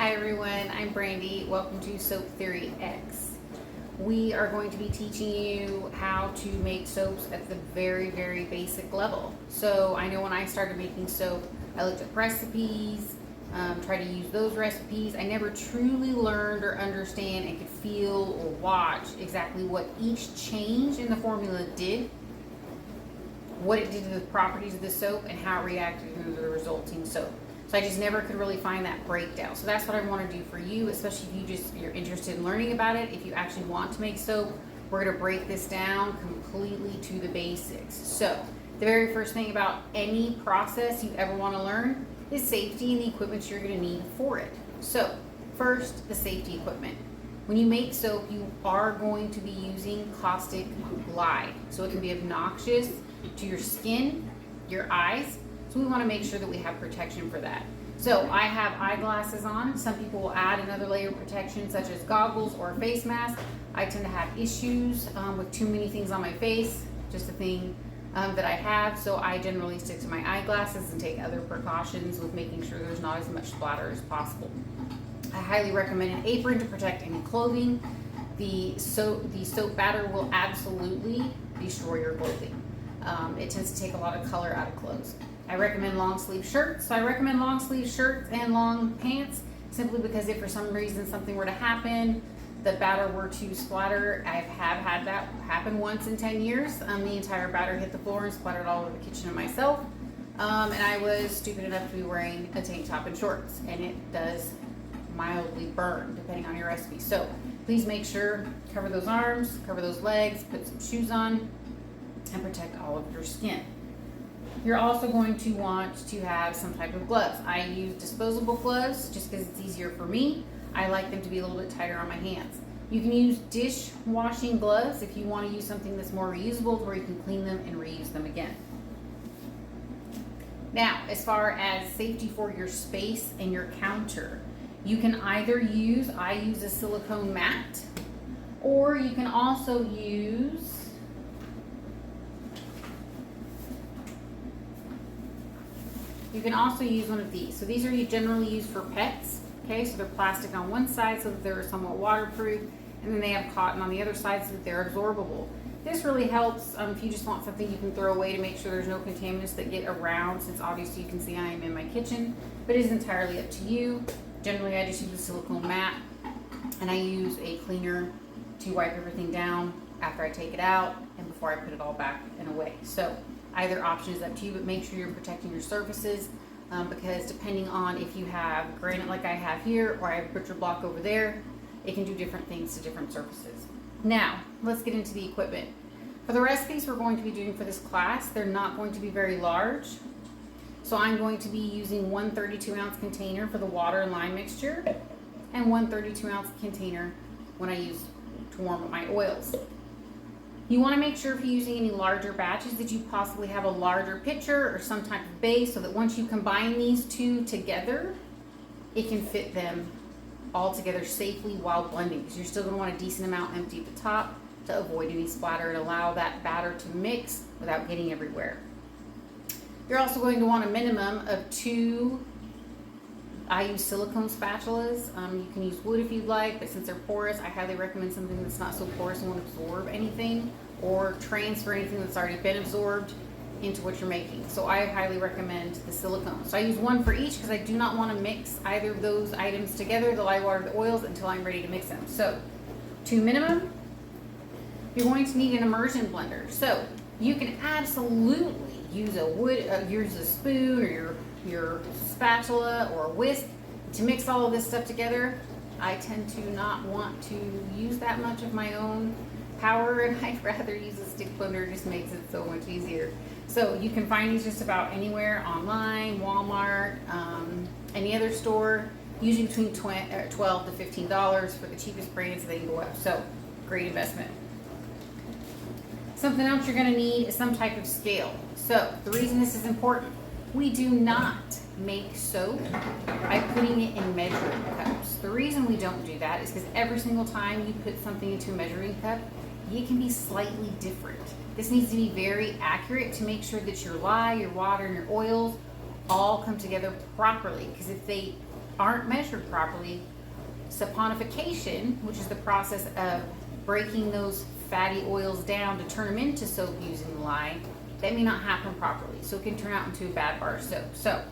Hi everyone, I'm Brandy. Welcome to Soap Theory X. We are going to be teaching you how to make soaps at the very basic level. So I know when I started making soap, I looked at recipes, tried to use those recipes. I never truly learned or understand and could feel or watch exactly what each change in the formula did, what it did to the properties of the soap, and how it reacted to the resulting soap. So I just never could really find that breakdown. So that's what I want to do for you, especially if you're interested in learning about it. If you actually want to make soap, we're going to break this down completely to the basics. So the very first thing about any process you ever want to learn is safety and the equipment you're going to need for it. So first, the safety equipment. When you make soap, you are going to be using caustic glide. So it can be obnoxious to your skin, your eyes. So we want to make sure that we have protection for that. So I have eyeglasses on. Some people will add another layer of protection such as goggles or a face mask. I tend to have issues with too many things on my face, just a thing that I have. So I generally stick to my eyeglasses and take other precautions with making sure there's not as much splatter as possible. I highly recommend an apron to protect any clothing. The soap batter will absolutely destroy your clothing. It tends to take a lot of color out of clothes. I recommend long sleeve shirts. So I recommend long sleeve shirts and long pants simply because if for some reason something were to happen, the batter were to splatter. I have had that happen once in 10 years. The entire batter hit the floor and splattered all over the kitchen and myself. And I was stupid enough to be wearing a tank top and shorts, and it does mildly burn depending on your recipe. So please make sure, cover those arms, cover those legs, put some shoes on, and protect all of your skin. You're also going to want to have some type of gloves. I use disposable gloves just because it's easier for me. I like them to be a little bit tighter on my hands. You can use dishwashing gloves if you want to use something that's more reusable where you can clean them and reuse them again. Now, as far as safety for your space and your counter, you can either use, I use a silicone mat, or you can also use one of these. So these are generally used for pets. Okay, so they're plastic on one side so that they're somewhat waterproof, and then they have cotton on the other side so that they're absorbable. This really helps if you just want something you can throw away to make sure there's no contaminants that get around, since obviously you can see I am in my kitchen, but it is entirely up to you. Generally, I just use a silicone mat, and I use a cleaner to wipe everything down after I take it out and before I put it all back and away. So either option is up to you, but make sure you're protecting your surfaces because depending on if you have granite like I have here or I have butcher block over there, it can do different things to different surfaces. Now, let's get into the equipment. For the recipes we're going to be doing for this class, they're not going to be very large. So I'm going to be using one 32-ounce container for the water and lime mixture and one 32-ounce container when I use to warm up my oils. You want to make sure if you're using any larger batches that you possibly have a larger pitcher or some type of base so that once you combine these two together, it can fit them all together safely while blending. Because you're still going to want a decent amount empty at the top to avoid any splatter and allow that batter to mix without getting everywhere. You're also going to want a minimum of 2, I use silicone spatulas. You can use wood if you'd like, but since they're porous, I highly recommend something that's not so porous and won't absorb anything or transfer anything that's already been absorbed into what you're making. So I highly recommend the silicone. So I use one for each because I do not want to mix either of those items together, the lye water, the oils, until I'm ready to mix them. So 2 minimum. You're going to need an immersion blender. So you can absolutely use use a spoon or your spatula or a whisk to mix all of this stuff together. I tend to not want to use that much of my own power, and I'd rather use a stick blender. It just makes it so much easier. So you can find these just about anywhere online, Walmart, any other store, usually between $12 to $15 for the cheapest brands. They can go up. So great investment. Something else you're going to need is some type of scale. So the reason this is important, we do not make soap by putting it in measuring cups. The reason we don't do that is because every single time you put something into a measuring cup, it can be slightly different. This needs to be very accurate to make sure that your lye, your water, and your oils all come together properly, because if they aren't measured properly, saponification, which is the process of breaking those fatty oils down to turn them into soap using the lye, that may not happen properly. So it can turn out into a bad bar of soap. So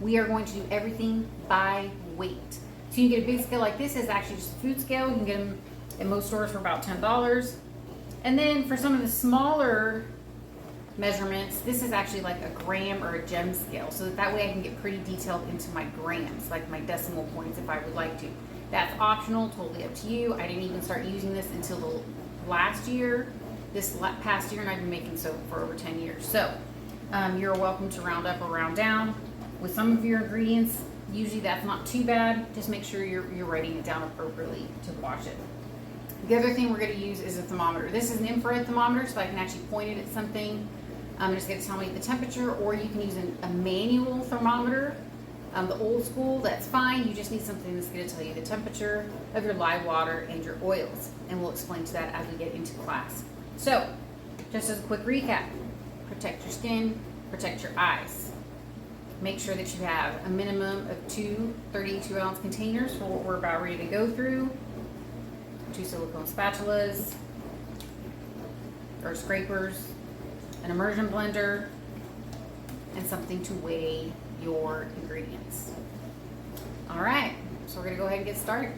we are going to do everything by weight. So you get a big scale like this. Is actually just a food scale. You can get them at most stores for about $10. And then for some of the smaller measurements, this is actually like a gram or a gem scale, so that way I can get pretty detailed into my grams, like my decimal points if I would like to. That's optional, totally up to you. I didn't even start using this until the last year, this past year, and I've been making soap for over 10 years. So you're welcome to round up or round down with some of your ingredients. Usually that's not too bad. Just make sure you're writing it down appropriately to wash it. The other thing we're going to use is a thermometer. This is an infrared thermometer, so I can actually point it at something. It's going to tell me the temperature, or you can use a manual thermometer. The old school, that's fine. You just need something that's going to tell you the temperature of your lye water and your oils. And we'll explain to that as we get into class. So, just as a quick recap, protect your skin, protect your eyes. Make sure that you have a minimum of 2 32-ounce containers for what we're about ready to go through. 2 silicone spatulas or scrapers, an immersion blender, and something to weigh your ingredients. All right, so we're gonna go ahead and get started.